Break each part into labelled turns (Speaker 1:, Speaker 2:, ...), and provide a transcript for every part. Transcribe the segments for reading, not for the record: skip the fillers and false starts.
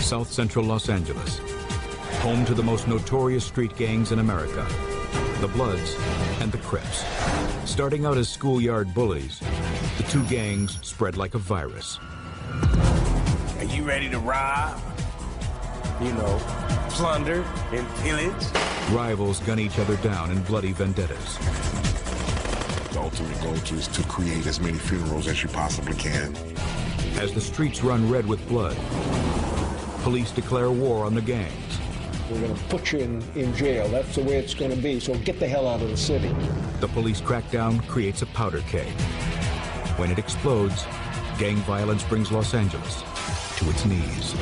Speaker 1: South Central Los Angeles, home to the most notorious street gangs in America, the Bloods and the Crips. Starting out as schoolyard bullies, the two gangs spread like a virus.
Speaker 2: Are you ready to rob? You know, plunder and pillage?
Speaker 1: Rivals gun each other down in bloody vendettas.
Speaker 3: The ultimate goal is to create as many funerals as you possibly can.
Speaker 1: As the streets run red with blood, police declare war on the gangs.
Speaker 4: We're going to put you in jail. That's the way it's going to be, so get the hell out of the city.
Speaker 1: The police crackdown creates a powder keg. When it explodes, gang violence brings Los Angeles to its knees.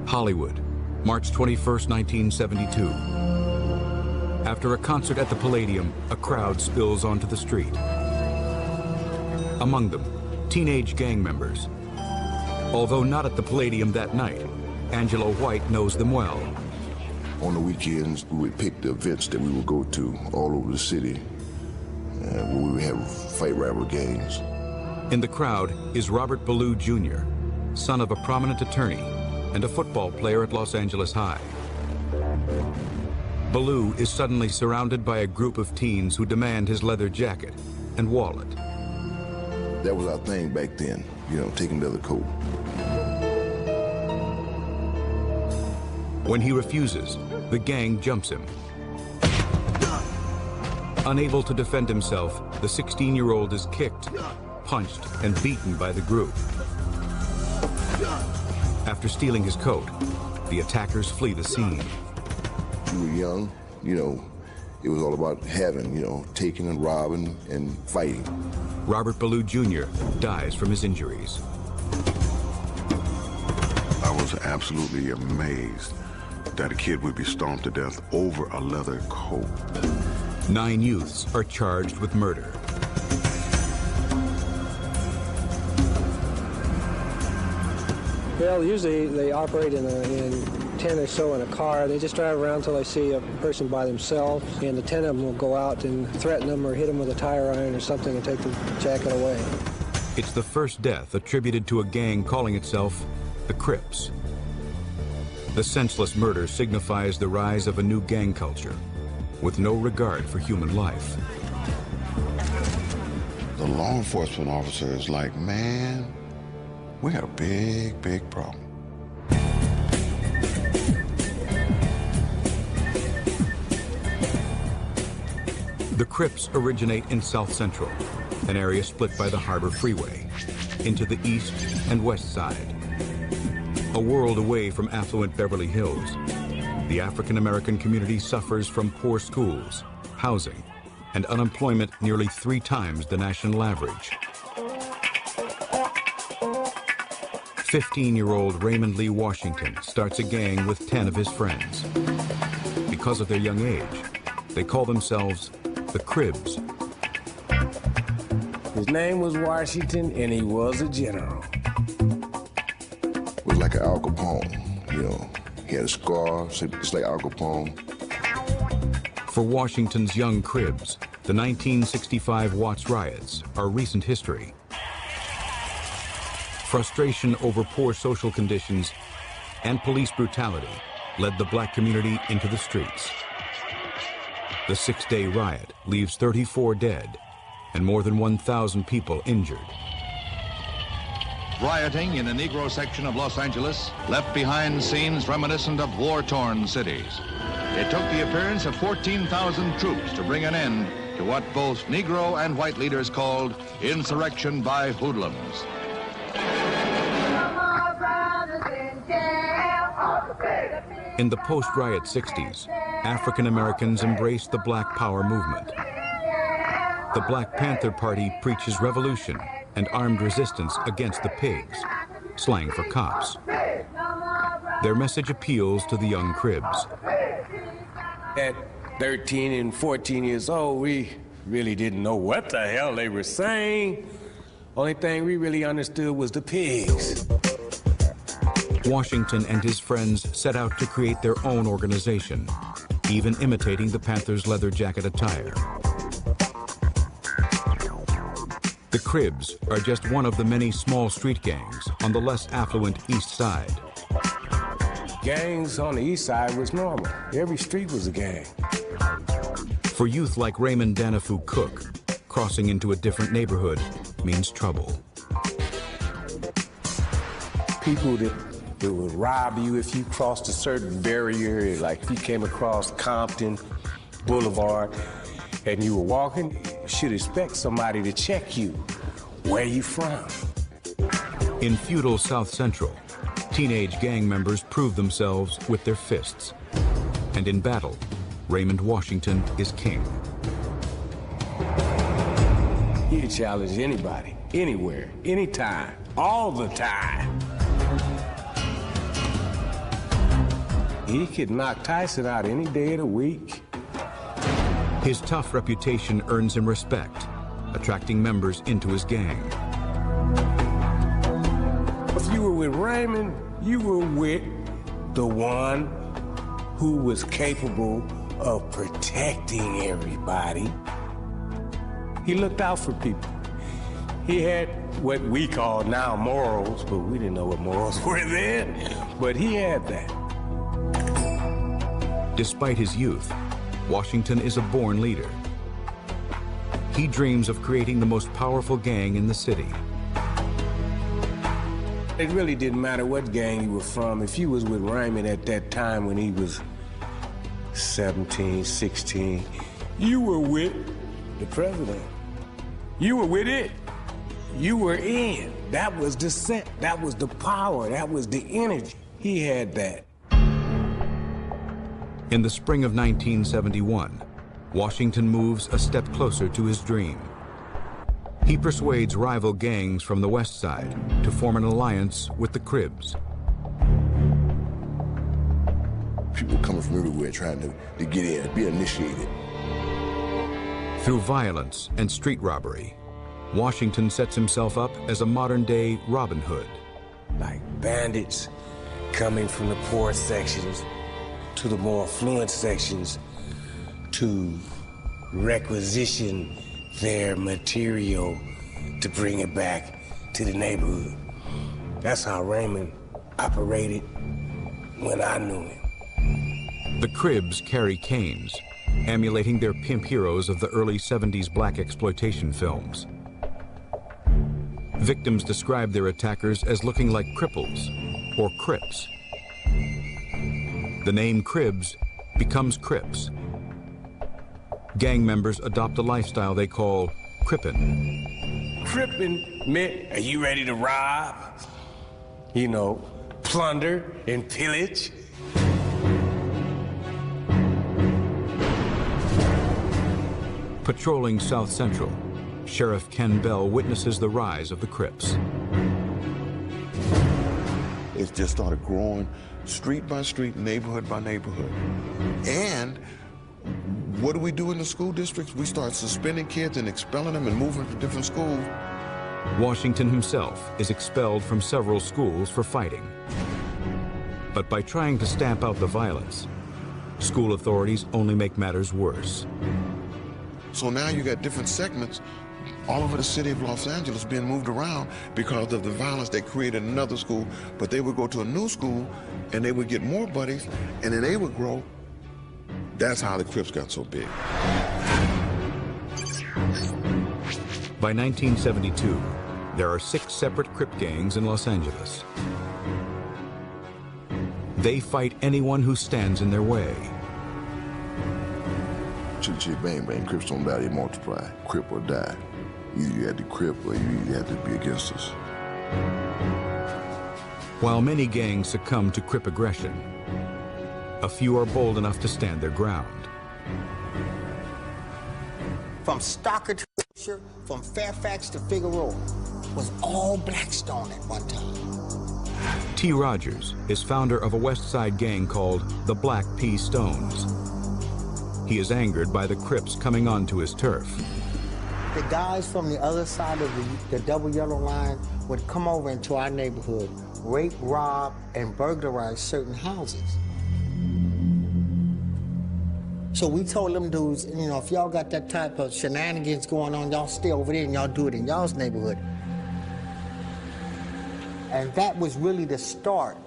Speaker 1: Hollywood, March 21st, 1972. After a concert at the Palladium, a crowd spills onto the street. Among them, teenage gang members. Although not at the Palladium that night, Angelo White knows them well.
Speaker 3: On the weekends, we would pick the events that we would go to all over the city, where we would have fight rival gangs.
Speaker 1: In the crowd is Robert Ballou Jr., son of a prominent attorney and a football player at Los Angeles High. Ballou is suddenly surrounded by a group of teens who demand his leather jacket and wallet.
Speaker 3: That was our thing back then, you know, taking leather coat.
Speaker 1: When he refuses, the gang jumps him. Unable to defend himself, the 16-year-old is kicked, punched, and beaten by the group. After stealing his coat, the attackers flee the scene.
Speaker 3: We were young, you know, it was all about having, you know, taking and robbing and fighting.
Speaker 1: Robert Ballou Jr. dies from his injuries.
Speaker 5: I was absolutely amazed that a kid would be stoned to death over a leather coat.
Speaker 1: 9 youths are charged with murder.
Speaker 6: Well, usually they operate in 10 or so in a car. They just drive around until they see a person by themselves, and the 10 of them will go out and threaten them or hit them with a tire iron or something and take the jacket away.
Speaker 1: It's the first death attributed to a gang calling itself the Crips. The senseless murder signifies the rise of a new gang culture with no regard for human life.
Speaker 5: The law enforcement officer is like, man, we got a big, big problem.
Speaker 1: The Crips originate in South Central, an area split by the Harbor Freeway, into the east and west side. A world away from affluent Beverly Hills, the African-American community suffers from poor schools, housing, and unemployment nearly 3 times the national average. 15-year-old Raymond Lee Washington starts a gang with 10 of his friends. Because of their young age, they call themselves the Crips.
Speaker 2: His name was Washington, and he was a general.
Speaker 3: It was like an Al Capone, you know. He had a scar, so it's like Al Capone.
Speaker 1: For Washington's young Crips, the 1965 Watts riots are recent history. Frustration over poor social conditions and police brutality led the black community into the streets. The 6-day riot leaves 34 dead and more than 1,000 people injured.
Speaker 7: Rioting in the Negro section of Los Angeles left behind scenes reminiscent of war-torn cities. It took the appearance of 14,000 troops to bring an end to what both Negro and white leaders called insurrection by hoodlums.
Speaker 1: In the post-riot 60s, African Americans embraced the Black Power movement. The Black Panther Party preaches revolution and armed resistance against the pigs, slang for cops. Their message appeals to the young Crips.
Speaker 2: At 13 and 14 years old, we really didn't know what the hell they were saying. Only thing we really understood was the pigs.
Speaker 1: Washington and his friends set out to create their own organization, even imitating the Panthers' leather jacket attire. The Crips are just one of the many small street gangs on the less affluent East Side.
Speaker 2: Gangs on the East Side was normal. Every street was a gang.
Speaker 1: For youth like Raymond Danafu Cook, crossing into a different neighborhood means trouble.
Speaker 2: People that would rob you if you crossed a certain barrier, like if you came across Compton Boulevard and you were walking, you should expect somebody to check you. Where you from?
Speaker 1: In feudal South Central, teenage gang members prove themselves with their fists. And in battle, Raymond Washington is king.
Speaker 2: He'd challenge anybody, anywhere, anytime, all the time. He could knock Tyson out any day of the week.
Speaker 1: His tough reputation earns him respect, attracting members into his gang.
Speaker 2: If you were with Raymond, you were with the one who was capable of protecting everybody. He looked out for people. He had what we call now morals, but we didn't know what morals were then. But he had that.
Speaker 1: Despite his youth, Washington is a born leader. He dreams of creating the most powerful gang in the city.
Speaker 2: It really didn't matter what gang you were from. If you was with Raymond at that time when he was 17, 16, you were with the president. You were with it. You were in. That was the set. That was the power. That was the energy. He had that.
Speaker 1: In the spring of 1971, Washington moves a step closer to his dream. He persuades rival gangs from the West Side to form an alliance with the Crips.
Speaker 3: People coming from everywhere trying to get in, be initiated.
Speaker 1: Through violence and street robbery, Washington sets himself up as a modern-day Robin Hood.
Speaker 2: Like bandits coming from the poor sections to the more affluent sections to requisition their material to bring it back to the neighborhood. That's how Raymond operated when I knew him.
Speaker 1: The Crips carry canes, emulating their pimp heroes of the early 70s black exploitation films. Victims describe their attackers as looking like cripples or Crips. The name Crips becomes Crips. Gang members adopt a lifestyle they call crippin'.
Speaker 2: Crippin' meant, are you ready to rob? You know, plunder and pillage.
Speaker 1: Patrolling South Central, Sheriff Ken Bell witnesses the rise of the Crips.
Speaker 5: It just started growing street by street, neighborhood by neighborhood. And what do we do in the school districts? We start suspending kids and expelling them and moving to different schools.
Speaker 1: Washington himself is expelled from several schools for fighting. But by trying to stamp out the violence, school authorities only make matters worse.
Speaker 5: So now you got different segments all over the city of Los Angeles being moved around because of the violence. They created another school, but they would go to a new school and they would get more buddies and then they would grow. That's how the Crips got so big.
Speaker 1: By 1972, there are 6 separate Crip gangs in Los Angeles. They fight anyone who stands in their way.
Speaker 3: Chitty chitty bang bang, Crips don't die, they multiply. Crip or die. Either you had to Crip or you had to be against us.
Speaker 1: While many gangs succumb to Crip aggression, a few are bold enough to stand their ground.
Speaker 8: From Stockard to Wilshire, from Fairfax to Figueroa, was all Blackstone at one time.
Speaker 1: T. Rogers is founder of a West Side gang called the Black P. Stones. He is angered by the Crips coming onto his turf.
Speaker 8: The guys from the other side of the double yellow line would come over into our neighborhood, rape, rob, and burglarize certain houses. So we told them dudes, you know, if y'all got that type of shenanigans going on, y'all stay over there and y'all do it in y'all's neighborhood. And that was really the start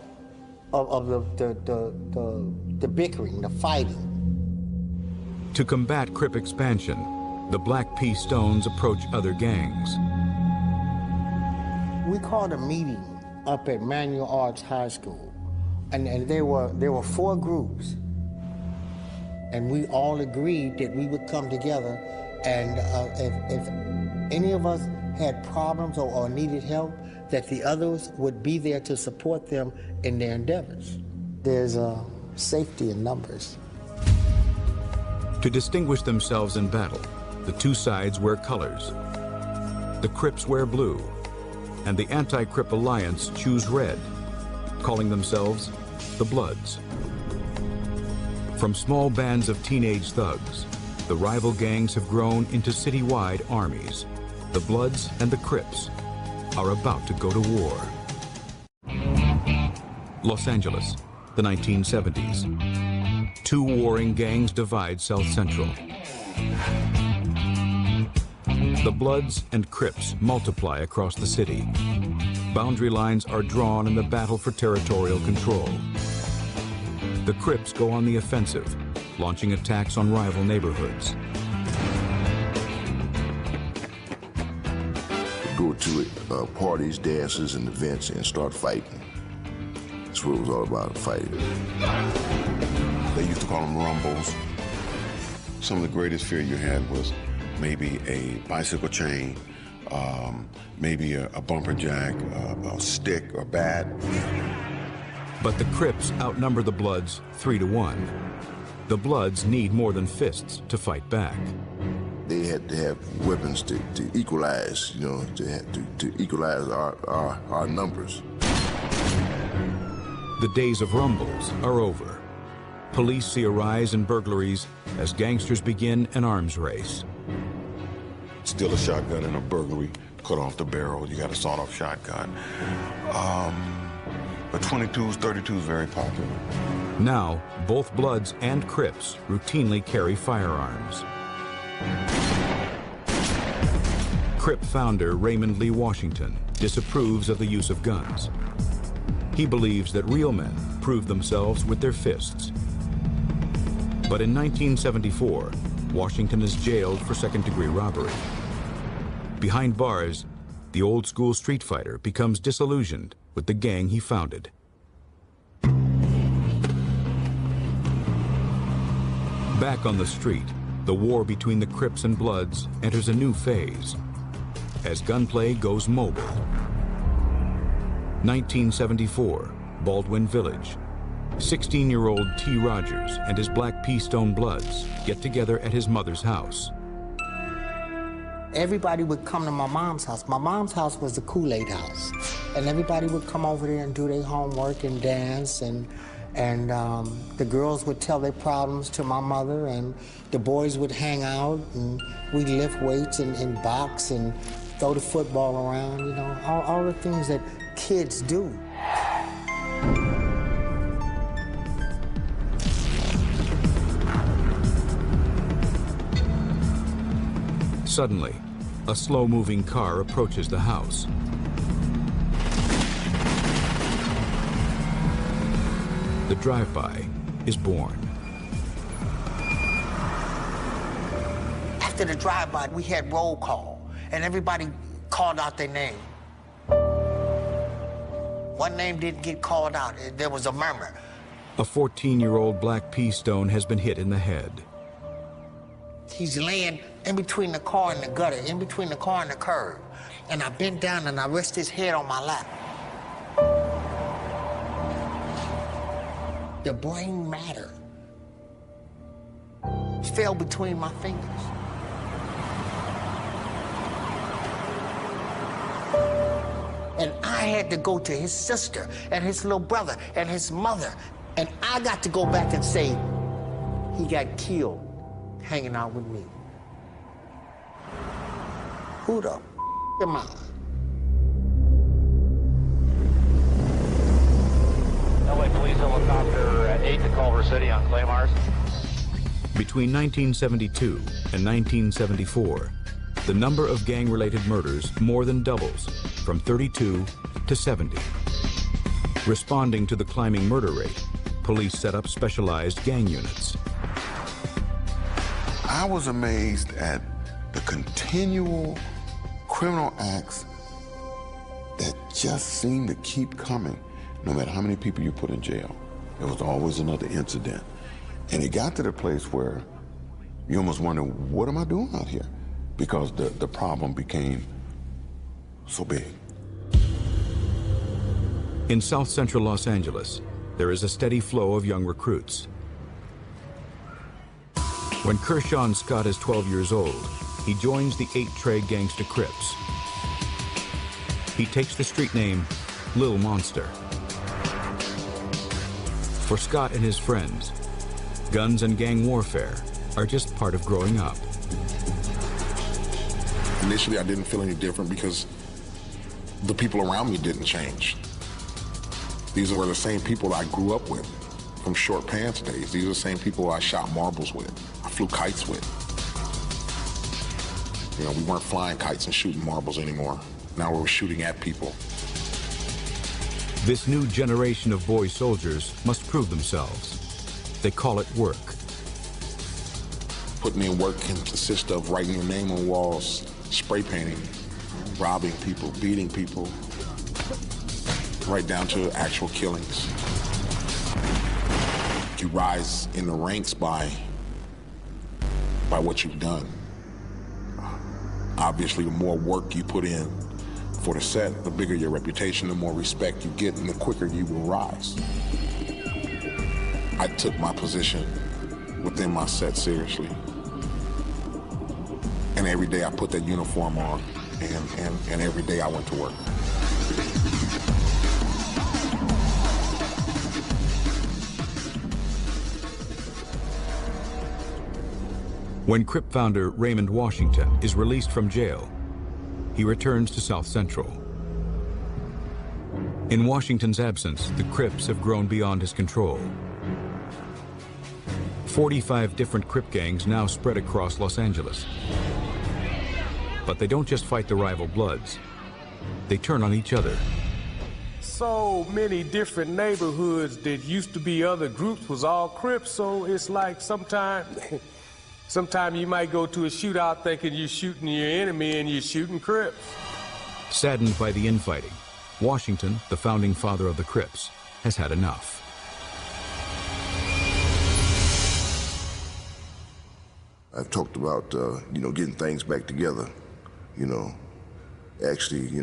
Speaker 8: of the bickering, the fighting.
Speaker 1: To combat Crip expansion, the Black Pea Stones approach other gangs.
Speaker 8: We called a meeting up at Manual Arts High School, and there were 4 groups, and we all agreed that we would come together, and if any of us had problems or needed help, that the others would be there to support them in their endeavors. There's safety in numbers.
Speaker 1: To distinguish themselves in battle, the two sides wear colors. The Crips wear blue, and the anti-Crip alliance choose red, calling themselves the Bloods. From small bands of teenage thugs, the rival gangs have grown into citywide armies. The Bloods and the Crips are about to go to war. Los Angeles, the 1970s. 2 warring gangs divide South Central. The Bloods and Crips multiply across the city. Boundary lines are drawn in the battle for territorial control. The Crips go on the offensive, launching attacks on rival neighborhoods.
Speaker 3: Go to parties, dances, and events and start fighting. That's what it was all about, fighting.
Speaker 5: They used to call them rumbles. Some of the greatest fear you had was maybe a bicycle chain, maybe a bumper jack, a stick or bat.
Speaker 1: But the Crips outnumber the Bloods 3-1. The Bloods need more than fists to fight back.
Speaker 3: They had to have weapons to equalize, you know, to equalize our numbers.
Speaker 1: The days of rumbles are over. Police see a rise in burglaries as gangsters begin an arms race.
Speaker 5: Steal a shotgun in a burglary, cut off the barrel, you got a sawed-off shotgun. But 22s, 32s, very popular.
Speaker 1: Now, both Bloods and Crips routinely carry firearms. Crip founder Raymond Lee Washington disapproves of the use of guns. He believes that real men prove themselves with their fists. But in 1974, Washington is jailed for second-degree robbery. Behind bars, the old-school street fighter becomes disillusioned with the gang he founded. Back on the street, the war between the Crips and Bloods enters a new phase as gunplay goes mobile. 1974, Baldwin Village. 16-year-old T. Rogers and his Black Pea Stone Bloods get together at his mother's house.
Speaker 8: Everybody would come to my mom's house. My mom's house was the Kool-Aid house. And everybody would come over there and do their homework and dance, and the girls would tell their problems to my mother, and the boys would hang out, and we'd lift weights and box and throw the football around, you know, all the things that kids do.
Speaker 1: Suddenly, a slow-moving car approaches the house. The drive-by is born.
Speaker 8: After the drive-by, we had roll call, and everybody called out their name. One name didn't get called out. There was a murmur.
Speaker 1: A 14-year-old Black Pea Stone has been hit in the head.
Speaker 8: He's laying in between the car and the gutter, in between the car and the curb. And I bent down and I rested his head on my lap. The brain matter fell between my fingers. And I had to go to his sister and his little brother and his mother. And I got to go back and say, he got killed hanging out with me. Who the am I?
Speaker 9: LA Police Helicopter 8 to Culver City on Claymars.
Speaker 1: Between 1972 and 1974, the number of gang-related murders more than doubles, from 32 to 70. Responding to the climbing murder rate, police set up specialized gang units.
Speaker 5: I was amazed at the continual criminal acts that just seemed to keep coming. No matter how many people you put in jail, there was always another incident. And it got to the place where you almost wonder, what am I doing out here? Because the problem became so big.
Speaker 1: In South Central Los Angeles, there is a steady flow of young recruits. When Kershawn Scott is 12 years old, he joins the 8-Trey gangster Crips. He takes the street name Lil Monster. For Scott and his friends, guns and gang warfare are just part of growing up.
Speaker 9: Initially, I didn't feel any different because the people around me didn't change. These were the same people I grew up with from short pants days. These are the same people I shot marbles with, I flew kites with. You know, we weren't flying kites and shooting marbles anymore. Now we were shooting at people.
Speaker 1: This new generation of boy soldiers must prove themselves. They call it work.
Speaker 9: Putting in work can consist of writing your name on walls, spray painting, robbing people, beating people, right down to actual killings. You rise in the ranks by what you've done. Obviously, the more work you put in for the set, the bigger your reputation, the more respect you get, and the quicker you will rise. I took my position within my set seriously. And every day I put that uniform on, and every day I went to work.
Speaker 1: When Crip founder Raymond Washington is released from jail, he returns to South Central. In Washington's absence, the Crips have grown beyond his control. 45 different Crip gangs now spread across Los Angeles. But they don't just fight the rival Bloods. They turn on each other.
Speaker 2: So many different neighborhoods that used to be other groups was all Crips, so it's like sometimes you might go to a shootout thinking you're shooting your enemy and you're shooting Crips.
Speaker 1: Saddened by the infighting, Washington, the founding father of the Crips, has had enough.
Speaker 3: I've talked about, getting things back together, Actually, he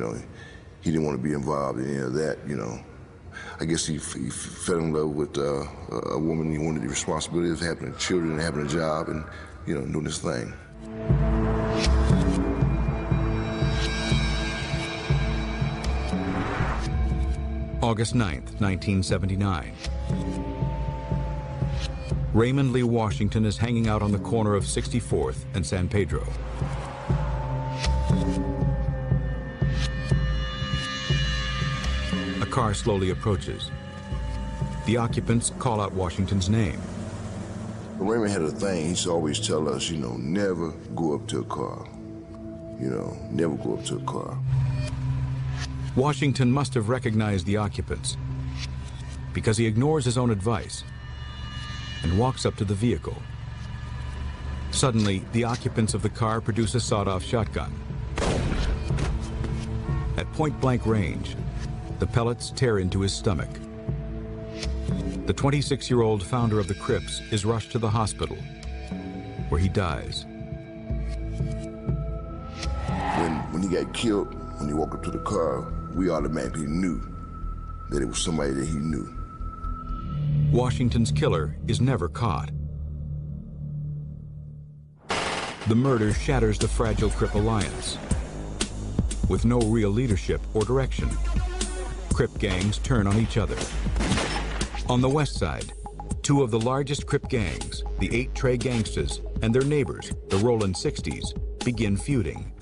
Speaker 3: didn't want to be involved in any of that, I guess he fell in love with a woman. He wanted the responsibility of having children and having a job and, doing this thing.
Speaker 1: August 9th, 1979. Raymond Lee Washington is hanging out on the corner of 64th and San Pedro. A car slowly approaches. The occupants call out Washington's name.
Speaker 3: Raymond had a thing. He used to always tell us, never go up to a car. Never go up to a car.
Speaker 1: Washington must have recognized the occupants because he ignores his own advice and walks up to the vehicle. Suddenly, the occupants of the car produce a sawed-off shotgun. At point-blank range, the pellets tear into his stomach. The 26-year-old founder of the Crips is rushed to the hospital, where he dies.
Speaker 3: When he got killed, when he walked up to the car, we automatically knew that it was somebody that he knew.
Speaker 1: Washington's killer is never caught. The murder shatters the fragile Crip alliance. With no real leadership or direction, Crip gangs turn on each other. On the west side, two of the largest Crip gangs, the 8-Trey gangsters and their neighbors, the Rollin' 60s, begin feuding.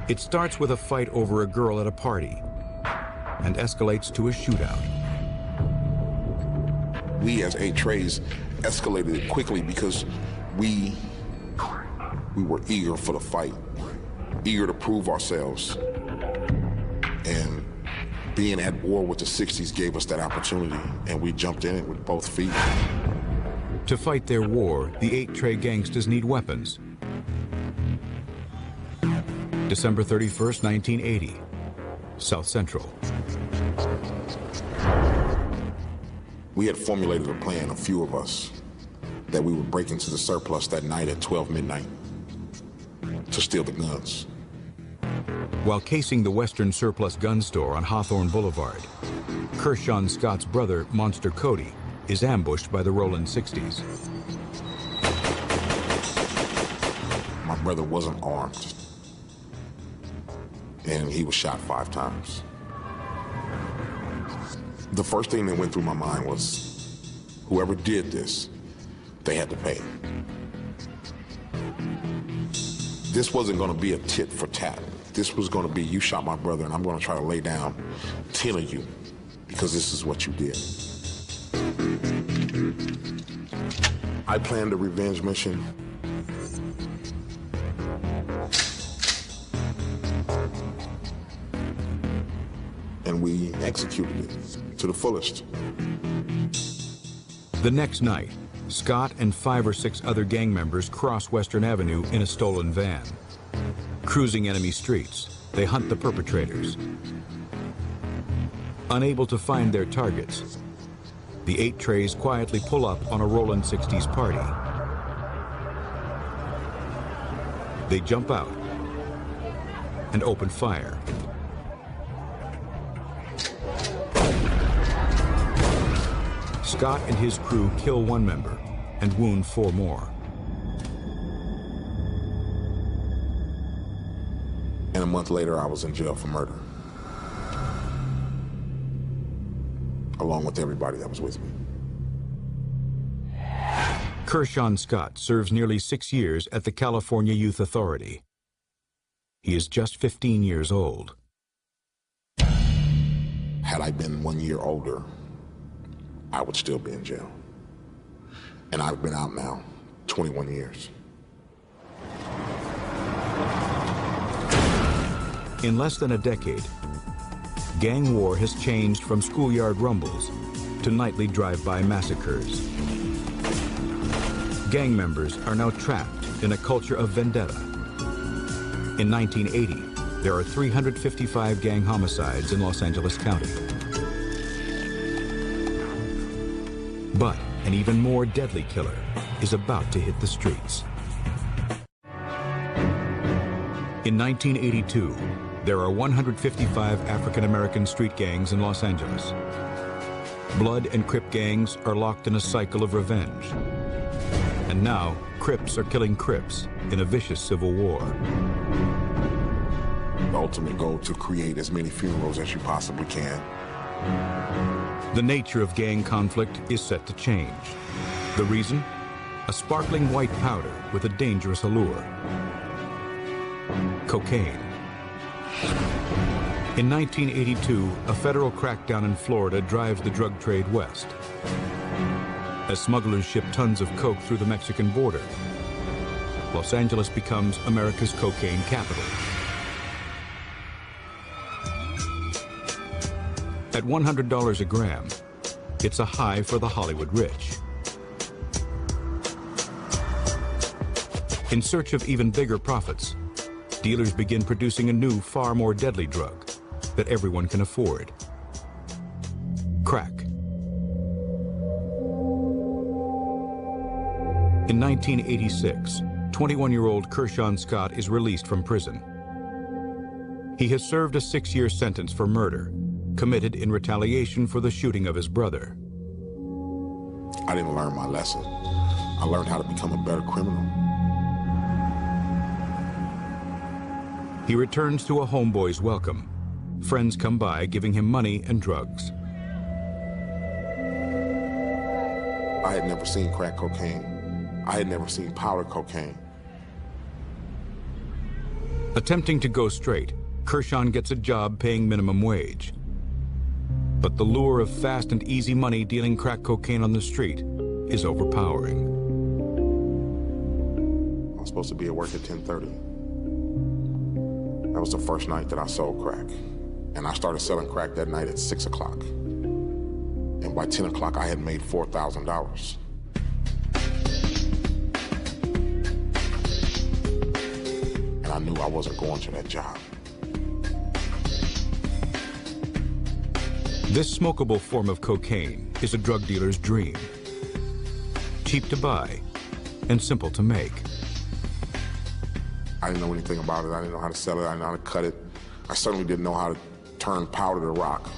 Speaker 1: It starts with a fight over a girl at a party and escalates to a shootout.
Speaker 9: We as 8-Treys escalated it quickly because we were eager for the fight, eager to prove ourselves. And being at war with the 60s gave us that opportunity, and we jumped in it with both feet.
Speaker 1: To fight their war, the 8 Trey gangsters need weapons. December 31st, 1980, South Central.
Speaker 9: We had formulated a plan, a few of us, that we would break into the surplus that night at 12 midnight to steal the guns.
Speaker 1: While casing the Western Surplus gun store on Hawthorne Boulevard, Kershaw Scott's brother, Monster Cody, is ambushed by the Roland 60s.
Speaker 9: My brother wasn't armed, and he was shot 5 times. The first thing that went through my mind was, whoever did this, they had to pay. This wasn't going to be a tit for tat. This was going to be, you shot my brother, and I'm going to try to lay down 10 of you because this is what you did. I planned a revenge mission. And we executed it to the fullest.
Speaker 1: The next night, Scott and 5 or 6 other gang members cross Western Avenue in a stolen van. Cruising enemy streets, they hunt the perpetrators. Unable to find their targets, the 8 Treys quietly pull up on a Roland 60s party. They jump out and open fire. Scott and his crew kill 1 member and wound 4 more.
Speaker 9: And a month later, I was in jail for murder, along with everybody that was with me.
Speaker 1: Kershaw Scott serves nearly 6 years at the California Youth Authority. He is just 15 years old.
Speaker 9: Had I been 1 year older, I would still be in jail. And I've been out now 21 years.
Speaker 1: In less than a decade, gang war has changed from schoolyard rumbles to nightly drive-by massacres. Gang members are now trapped in a culture of vendetta. In 1980, there are 355 gang homicides in Los Angeles County. But an even more deadly killer is about to hit the streets. In 1982, there are 155 African-American street gangs in Los Angeles. Blood and Crip gangs are locked in a cycle of revenge. And now, Crips are killing Crips in a vicious civil war.
Speaker 9: The ultimate goal to create as many funerals as you possibly can.
Speaker 1: The nature of gang conflict is set to change. The reason? A sparkling white powder with a dangerous allure. Cocaine. In 1982, a federal crackdown in Florida drives the drug trade west. As smugglers ship tons of coke through the Mexican border, Los Angeles becomes America's cocaine capital. At $100 a gram, it's a high for the Hollywood rich. In search of even bigger profits, dealers begin producing a new, far more deadly drug that everyone can afford: crack. In 1986, 21-year-old Kershaw Scott is released from prison. He has served a 6-year sentence for murder, committed in retaliation for the shooting of his brother.
Speaker 9: I didn't learn my lesson. I learned how to become a better criminal.
Speaker 1: He returns to a homeboy's welcome. Friends come by, giving him money and drugs.
Speaker 9: I had never seen crack cocaine. I had never seen powder cocaine.
Speaker 1: Attempting to go straight, Kershaw gets a job paying minimum wage. But the lure of fast and easy money dealing crack cocaine on the street is overpowering.
Speaker 9: I was supposed to be at work at 10:30. That was the first night that I sold crack. And I started selling crack that night at 6 o'clock. And by 10 o'clock, I had made $4,000. And I knew I wasn't going to that job.
Speaker 1: This smokable form of cocaine is a drug dealer's dream. Cheap to buy and simple to make.
Speaker 9: I didn't know anything about it. I didn't know how to sell it. I didn't know how to cut it. I certainly didn't know how to turn powder to rock.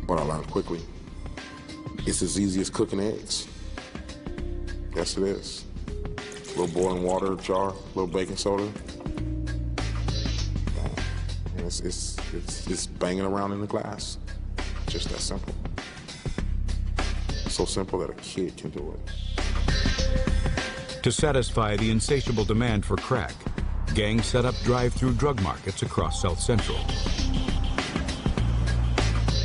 Speaker 9: But I learned quickly. It's as easy as cooking eggs. Yes, it is. A little boiling water jar, a little baking soda. And it's banging around in the glass. Just that simple. So simple that a kid can do it.
Speaker 1: To satisfy the insatiable demand for crack, gangs set up drive-through drug markets across South Central.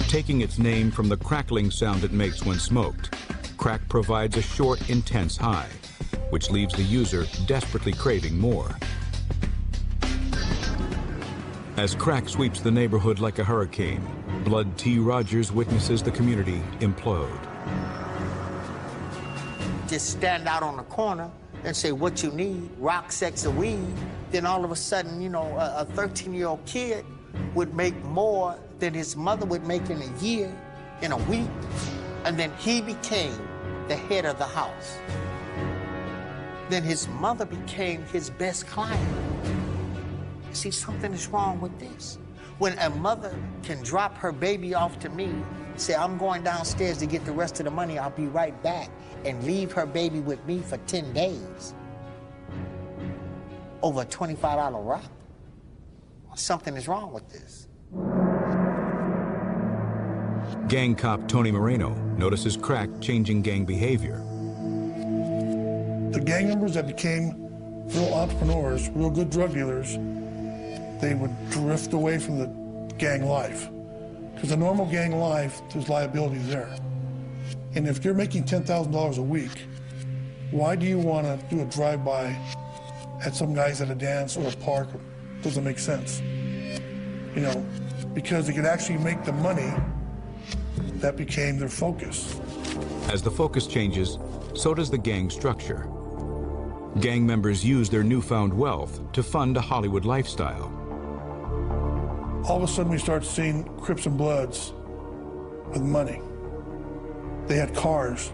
Speaker 1: Taking its name from the crackling sound it makes when smoked, crack provides a short, intense high, which leaves the user desperately craving more. As crack sweeps the neighborhood like a hurricane, Blood T. Rogers witnesses the community implode.
Speaker 8: Just stand out on the corner and say what you need, rock, sex, or weed, then all of a sudden, you know, a 13-year-old kid would make more than his mother would make in a year, in a week, and then he became the head of the house. Then his mother became his best client. See, something is wrong with this. When a mother can drop her baby off to me, say, I'm going downstairs to get the rest of the money, I'll be right back, and leave her baby with me for 10 days over a $25 rock, something is wrong with this.
Speaker 1: Gang cop Tony Moreno notices crack changing gang behavior.
Speaker 10: The gang members that became real entrepreneurs, real good drug dealers, they would drift away from the gang life. Because the normal gang life, there's liability there. And if you're making $10,000 a week, why do you want to do a drive-by at some guys at a dance or a park? It doesn't make sense. You know, because they could actually make the money. That became their focus.
Speaker 1: As the focus changes, so does the gang structure. Gang members use their newfound wealth to fund a Hollywood lifestyle.
Speaker 10: All of a sudden we start seeing Crips and Bloods with money. They had cars,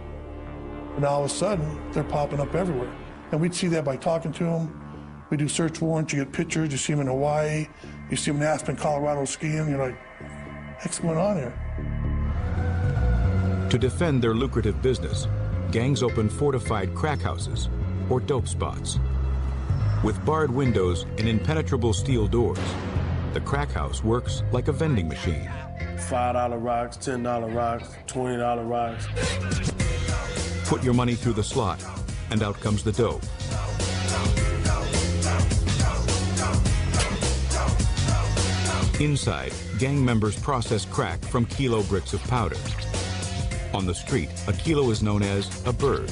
Speaker 10: and all of a sudden they're popping up everywhere. And we'd see that by talking to them. We do search warrants, you get pictures, you see them in Hawaii, you see them in Aspen, Colorado skiing, you're like, what's going on here?
Speaker 1: To defend their lucrative business, gangs open fortified crack houses or dope spots. With barred windows and impenetrable steel doors, the crack house works like a vending machine.
Speaker 11: $5 rocks, $10 rocks, $20 rocks.
Speaker 1: Put your money through the slot, and out comes the dope. Inside, gang members process crack from kilo bricks of powder. On the street, a kilo is known as a bird.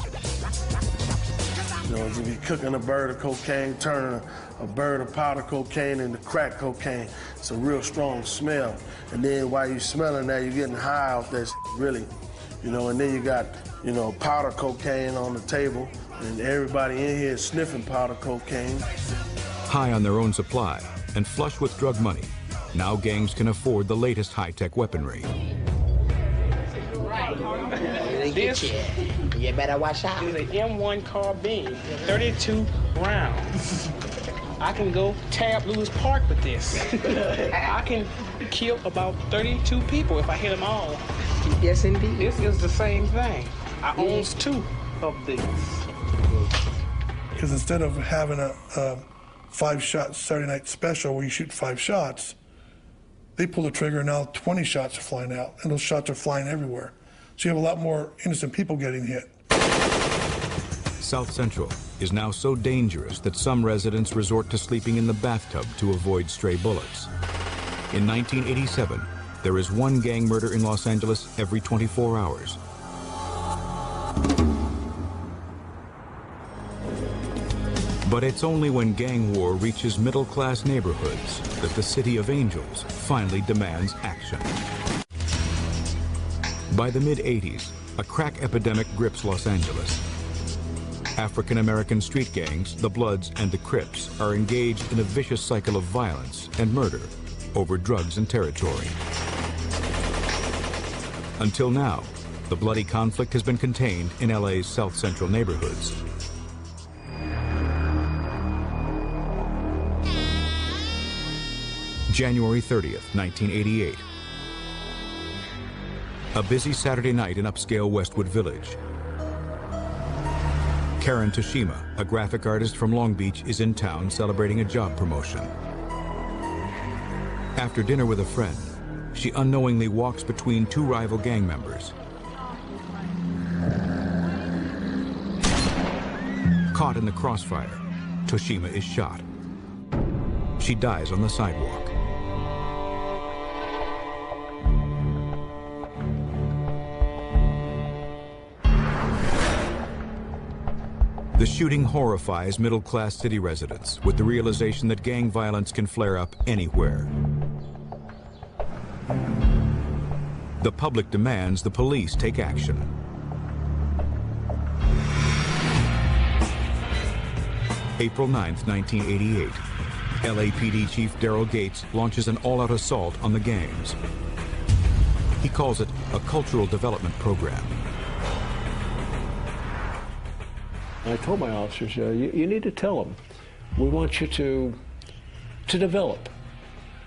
Speaker 11: You know, if you're cooking a bird of cocaine, turning a bird of powder cocaine into crack cocaine, it's a real strong smell. And then while you're smelling that, you're getting high off that really. You know, and then you got, you know, powder cocaine on the table, and everybody in here is sniffing powder cocaine.
Speaker 1: High on their own supply and flush with drug money, now gangs can afford the latest high-tech weaponry.
Speaker 12: This you better watch out. Is an M1 carbine, 32 rounds. I can go tab Lewis Park with this. I can kill about 32 people if I hit them all.
Speaker 13: Yes, indeed.
Speaker 12: This is the same thing. I own 2 of these.
Speaker 10: Because instead of having a 5-shot Saturday night special where you shoot 5 shots, they pull the trigger and now 20 shots are flying out, and those shots are flying everywhere. So you have a lot more innocent people getting hit.
Speaker 1: South Central is now so dangerous that some residents resort to sleeping in the bathtub to avoid stray bullets. In 1987, there is 1 gang murder in Los Angeles every 24 hours. But it's only when gang war reaches middle-class neighborhoods that the City of Angels finally demands action. By the mid-'80s, a crack epidemic grips Los Angeles. African-American street gangs, the Bloods and the Crips, are engaged in a vicious cycle of violence and murder over drugs and territory. Until now, the bloody conflict has been contained in LA's South Central neighborhoods. January 30th, 1988. A busy Saturday night in upscale Westwood Village. Karen Toshima, a graphic artist from Long Beach, is in town celebrating a job promotion. After dinner with a friend, she unknowingly walks between two rival gang members. Caught in the crossfire, Toshima is shot. She dies on the sidewalk. The shooting horrifies middle-class city residents with the realization that gang violence can flare up anywhere. The public demands the police take action. April 9th, 1988. LAPD Chief Daryl Gates launches an all-out assault on the gangs. He calls it a cultural development program.
Speaker 4: I told my officers, you need to tell them, we want you to develop.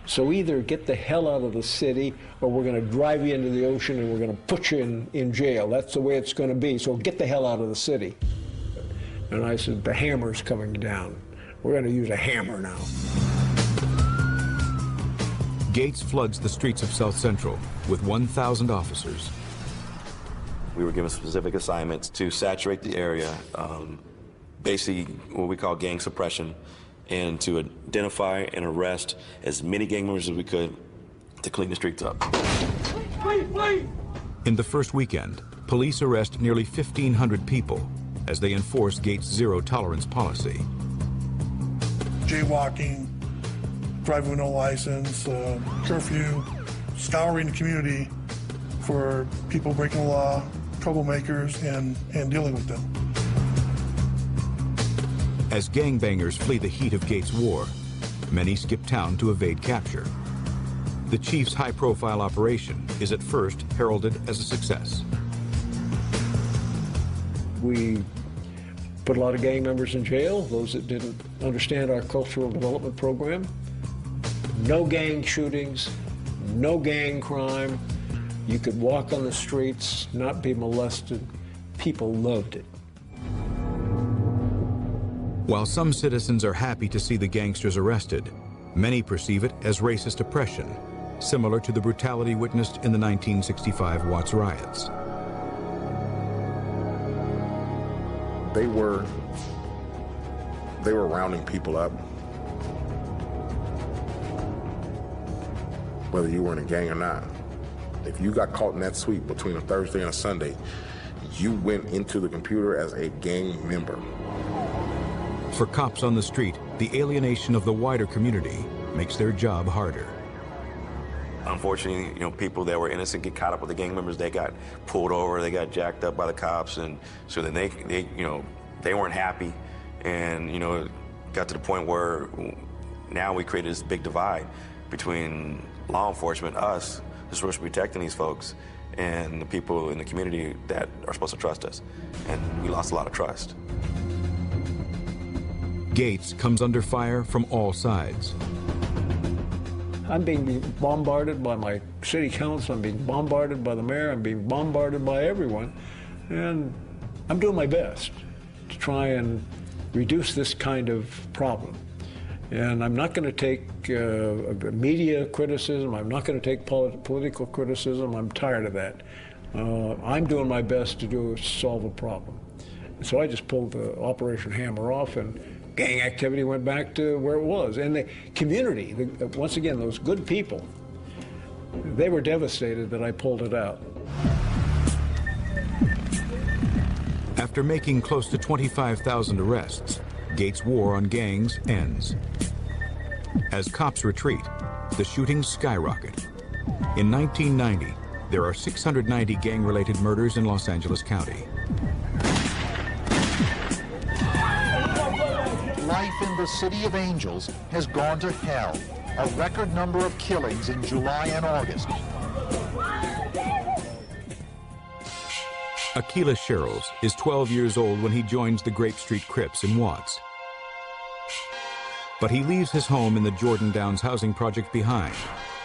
Speaker 4: So either get the hell out of the city, or we're going to drive you into the ocean and we're going to put you in jail. That's the way it's going to be, so get the hell out of the city. And I said, the hammer's coming down. We're going to use a hammer now.
Speaker 1: Gates floods the streets of South Central with 1,000 officers.
Speaker 13: We were given specific assignments to saturate the area, basically what we call gang suppression, and to identify and arrest as many gang members as we could to clean the streets up.
Speaker 1: In the first weekend, police arrest nearly 1,500 people as they enforce Gates' zero-tolerance policy.
Speaker 10: Jaywalking, driving with no license, curfew, scouring the community for people breaking the law, troublemakers, and dealing with them.
Speaker 1: As gangbangers flee the heat of Gates' war, many skip town to evade capture. The chief's high-profile operation is at first heralded as a success.
Speaker 4: We put a lot of gang members in jail, those that didn't understand our cultural development program. No gang shootings, no gang crime. You could walk on the streets, not be molested. People loved it.
Speaker 1: While some citizens are happy to see the gangsters arrested, many perceive it as racist oppression, similar to the brutality witnessed in the 1965 Watts riots.
Speaker 9: They were rounding people up, whether you were in a gang or not. If you got caught in that sweep between a Thursday and a Sunday, you went into the computer as a gang member.
Speaker 1: For cops on the street, the alienation of the wider community makes their job harder.
Speaker 13: Unfortunately, people that were innocent get caught up with the gang members. They got pulled over, they got jacked up by the cops, and so then they weren't happy, and it got to the point where now we created this big divide between law enforcement, us, who's supposed to be protecting these folks, and the people in the community that are supposed to trust us, and we lost a lot of trust.
Speaker 1: Gates comes under fire from all sides.
Speaker 4: I'm being bombarded by my city council, I'm being bombarded by the mayor, I'm being bombarded by everyone, and I'm doing my best to try and reduce this kind of problem. And I'm not going to take media criticism, I'm not going to take political criticism, I'm tired of that. I'm doing my best to solve a problem. So I just pulled the Operation Hammer off, and gang activity went back to where it was. And the community, once again, those good people, they were devastated that I pulled it out.
Speaker 1: After making close to 25,000 arrests, Gates' war on gangs ends. As cops retreat, the shootings skyrocket. In 1990, there are 690 gang-related murders in Los Angeles County.
Speaker 14: Life in the City of Angels has gone to hell. A record number of killings in July and August.
Speaker 1: Akilah Sherrills is 12 years old when he joins the Grape Street Crips in Watts. But he leaves his home in the Jordan Downs housing project behind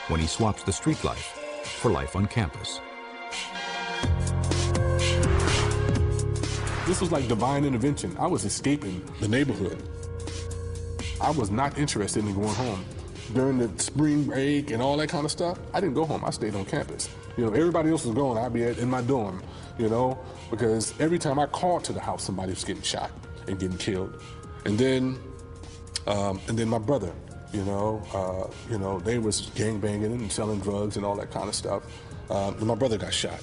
Speaker 1: when he swaps the street life for life on campus.
Speaker 15: This was like divine intervention. I was escaping the neighborhood. I was not interested in going home. During the spring break and all that kind of stuff, I didn't go home. I stayed on campus. You know, everybody else was going. I'd be in my dorm, you know, because every time I called to the house, somebody was getting shot and getting killed. And then my brother, you know, they was gangbanging and selling drugs and all that kind of stuff. And my brother got shot.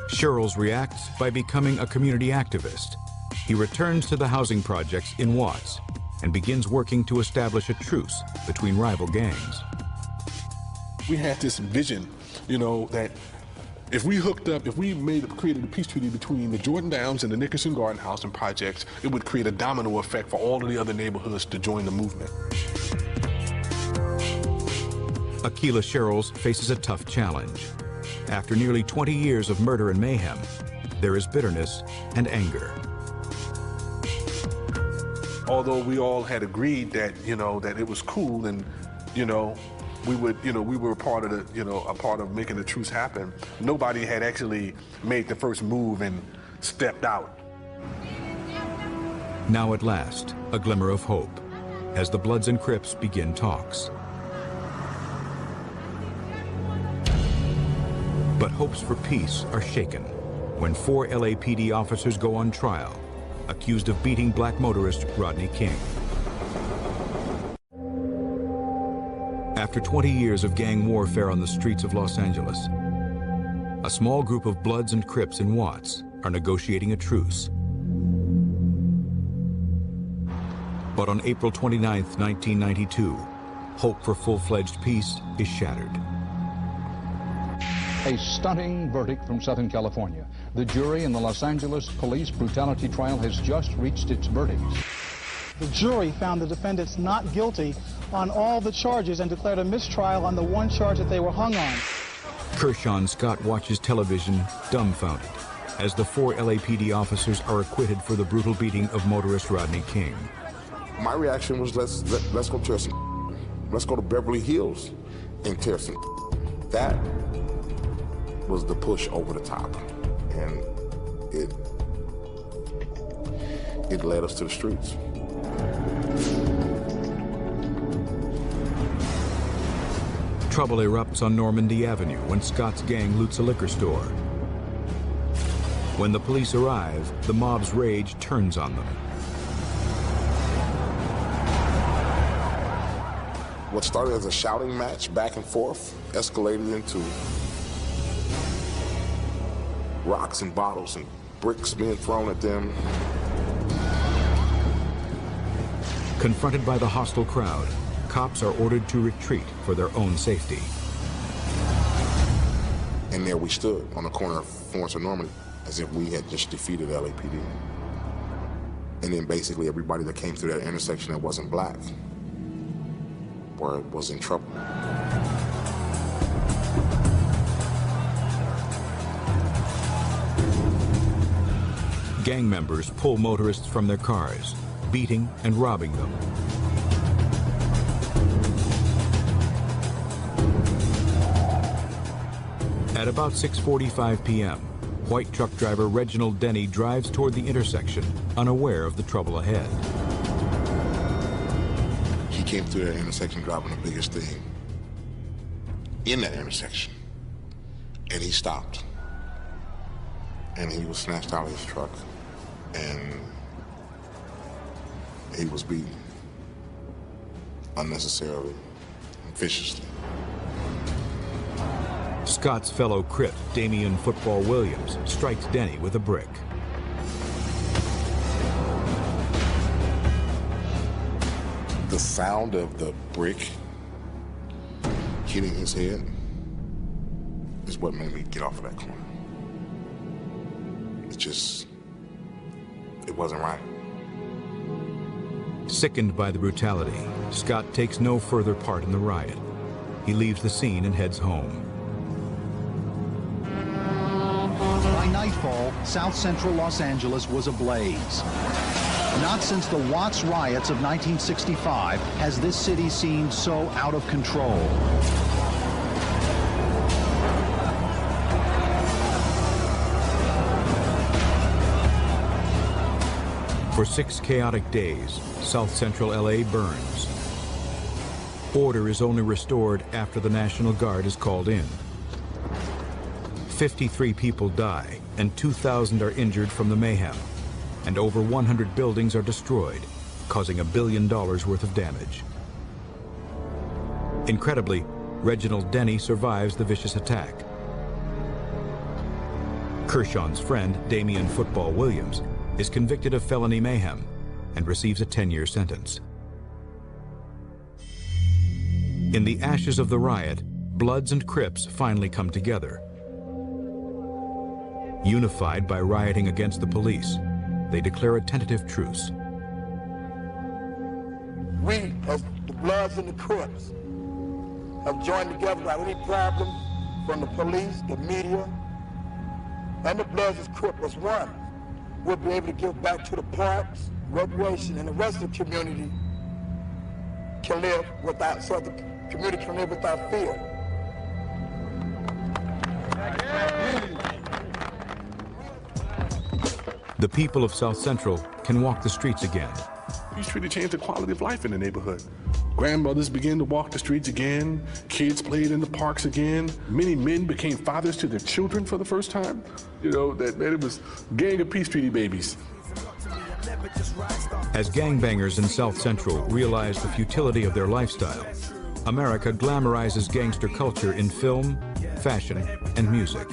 Speaker 1: Sherrills reacts by becoming a community activist. He returns to the housing projects in Watts and begins working to establish a truce between rival gangs.
Speaker 15: We had this vision, you know, that if we hooked up, if we created a peace treaty between the Jordan Downs and the Nickerson Garden Housing projects, it would create a domino effect for all of the other neighborhoods to join the movement.
Speaker 1: Akilah Sherrills faces a tough challenge. After nearly 20 years of murder and mayhem, there is bitterness and anger.
Speaker 15: Although we all had agreed that, you know, that it was cool and, you know, we were a part of the, you know, a part of making the truce happen, nobody had actually made the first move and stepped out.
Speaker 1: Now at last, a glimmer of hope as the Bloods and Crips begin talks. But hopes for peace are shaken when 4 LAPD officers go on trial, accused of beating black motorist Rodney King. After 20 years of gang warfare on the streets of Los Angeles, a small group of Bloods and Crips in Watts are negotiating a truce. But on April 29, 1992, hope for full-fledged peace is shattered.
Speaker 16: A stunning verdict from Southern California. The jury in the Los Angeles police brutality trial has just reached its verdict.
Speaker 17: The jury found the defendants not guilty on all the charges and declared a mistrial on the one charge that they were hung on.
Speaker 1: Kershawn Scott watches television dumbfounded as the 4 LAPD officers are acquitted for the brutal beating of motorist Rodney King.
Speaker 9: My reaction was, let's go tear some. Let's go to Beverly Hills and tear some. That was the push over the top, and it led us to the streets.
Speaker 1: Trouble erupts on Normandy Avenue when Scott's gang loots a liquor store. When the police arrive, the mob's rage turns on them.
Speaker 9: What started as a shouting match back and forth escalated into rocks and bottles and bricks being thrown at them.
Speaker 1: Confronted by the hostile crowd, cops are ordered to retreat for their own safety.
Speaker 9: And there we stood on the corner of Florence and Normandy as if we had just defeated LAPD. And then basically everybody that came through that intersection that wasn't black was in trouble.
Speaker 1: Gang members pull motorists from their cars, beating and robbing them. At about 6:45 p.m., white truck driver Reginald Denny drives toward the intersection, unaware of the trouble ahead.
Speaker 9: He came through that intersection driving the biggest thing in that intersection, and he stopped. And he was snatched out of his truck, and he was beaten unnecessarily and viciously.
Speaker 1: Scott's fellow Crip, Damian Football Williams, strikes Denny with a brick.
Speaker 9: sound of the brick hitting his head is what made me get off of that corner. It wasn't right.
Speaker 1: Sickened by the brutality, Scott takes no further part in the riot. He leaves the scene and heads home.
Speaker 16: By nightfall, South Central Los Angeles was ablaze. Not since the Watts riots of 1965 has this city seemed so out of control.
Speaker 1: For 6 chaotic days, South Central LA burns. Order is only restored after the National Guard is called in. 53 people die and 2,000 are injured from the mayhem, and over 100 buildings are destroyed, causing $1 billion worth of damage. Incredibly, Reginald Denny survives the vicious attack. Kershawn's friend, Damian Football Williams, is convicted of felony mayhem and receives a 10-year sentence. In the ashes of the riot, Bloods and Crips finally come together. Unified by rioting against the police, they declare a tentative truce.
Speaker 18: We, as the Bloods and the Crips, have joined together without any problem from the police, the media, and the Bloods and Crips as one. We'll be able to give back to the parks, recreation, and the rest of the community can live without, so the community can live without fear.
Speaker 1: The people of South Central can walk the streets again.
Speaker 15: Peace Treaty changed the quality of life in the neighborhood. Grandmothers began to walk the streets again. Kids played in the parks again. Many men became fathers to their children for the first time. You know, that it was a gang of Peace Treaty babies.
Speaker 1: As gangbangers in South Central realize the futility of their lifestyle, America glamorizes gangster culture in film, fashion, and music.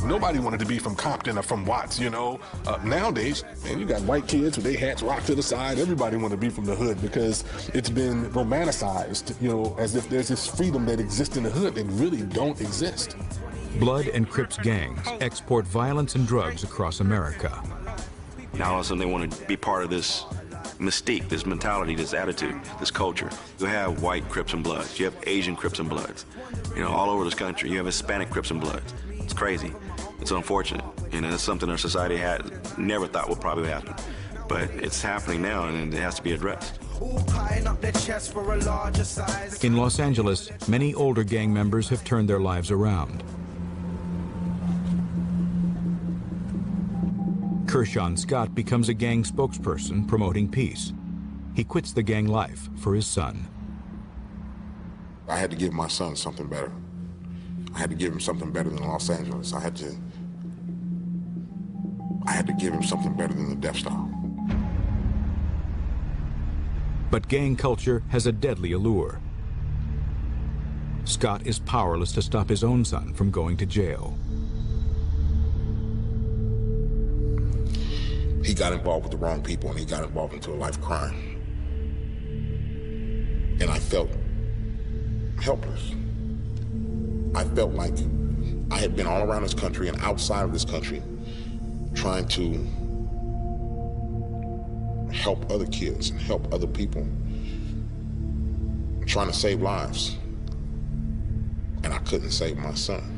Speaker 15: Nobody wanted to be from Compton or from Watts, you know. Nowadays, man, you got white kids with their hats rocked to the side. Everybody want to be from the hood because it's been romanticized, you know, as if there's this freedom that exists in the hood that really don't exist.
Speaker 1: Blood and Crips gangs export violence and drugs across America.
Speaker 13: Now all of a sudden they want to be part of this mystique, this mentality, this attitude, this culture. You have white Crips and Bloods. You have Asian Crips and Bloods. You know, all over this country. You have Hispanic Crips and Bloods. It's crazy. It's unfortunate. You know, it's something our society had never thought would probably happen. But it's happening now, and it has to be addressed.
Speaker 1: In Los Angeles, many older gang members have turned their lives around. Kershawn Scott becomes a gang spokesperson promoting peace. He quits the gang life for his son.
Speaker 9: I had to give my son something better. I had to give him something better than Los Angeles. I had to give him something better than the Death Star.
Speaker 1: But gang culture has a deadly allure. Scott is powerless to stop his own son from going to jail.
Speaker 9: He got involved with the wrong people, and he got involved into a life crime. And I felt helpless. I felt like I had been all around this country and outside of this country trying to help other kids and help other people, trying to save lives. And I couldn't save my son.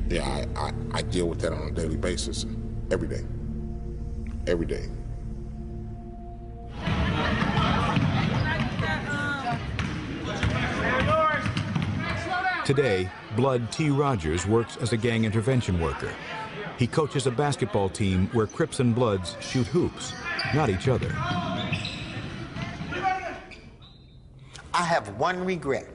Speaker 9: Yeah, I deal with that on a daily basis, every day, every day.
Speaker 1: Today, Blood T. Rogers works as a gang intervention worker. He coaches a basketball team where Crips and Bloods shoot hoops, not each other.
Speaker 8: I have one regret.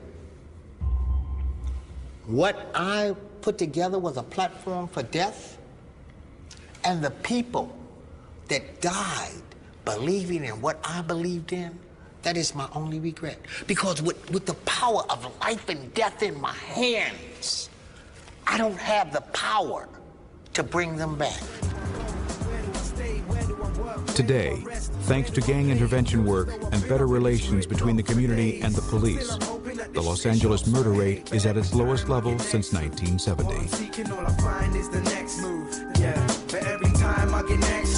Speaker 8: What I put together was a platform for death, and the people that died believing in what I believed in, that is my only regret. Because with the power of life and death in my hands, I don't have the power to bring them back.
Speaker 1: Today, thanks to gang intervention work and better relations between the community and the police, the Los Angeles murder rate is at its lowest level since 1970.
Speaker 19: All I find is the next move. Yeah, but every time I get next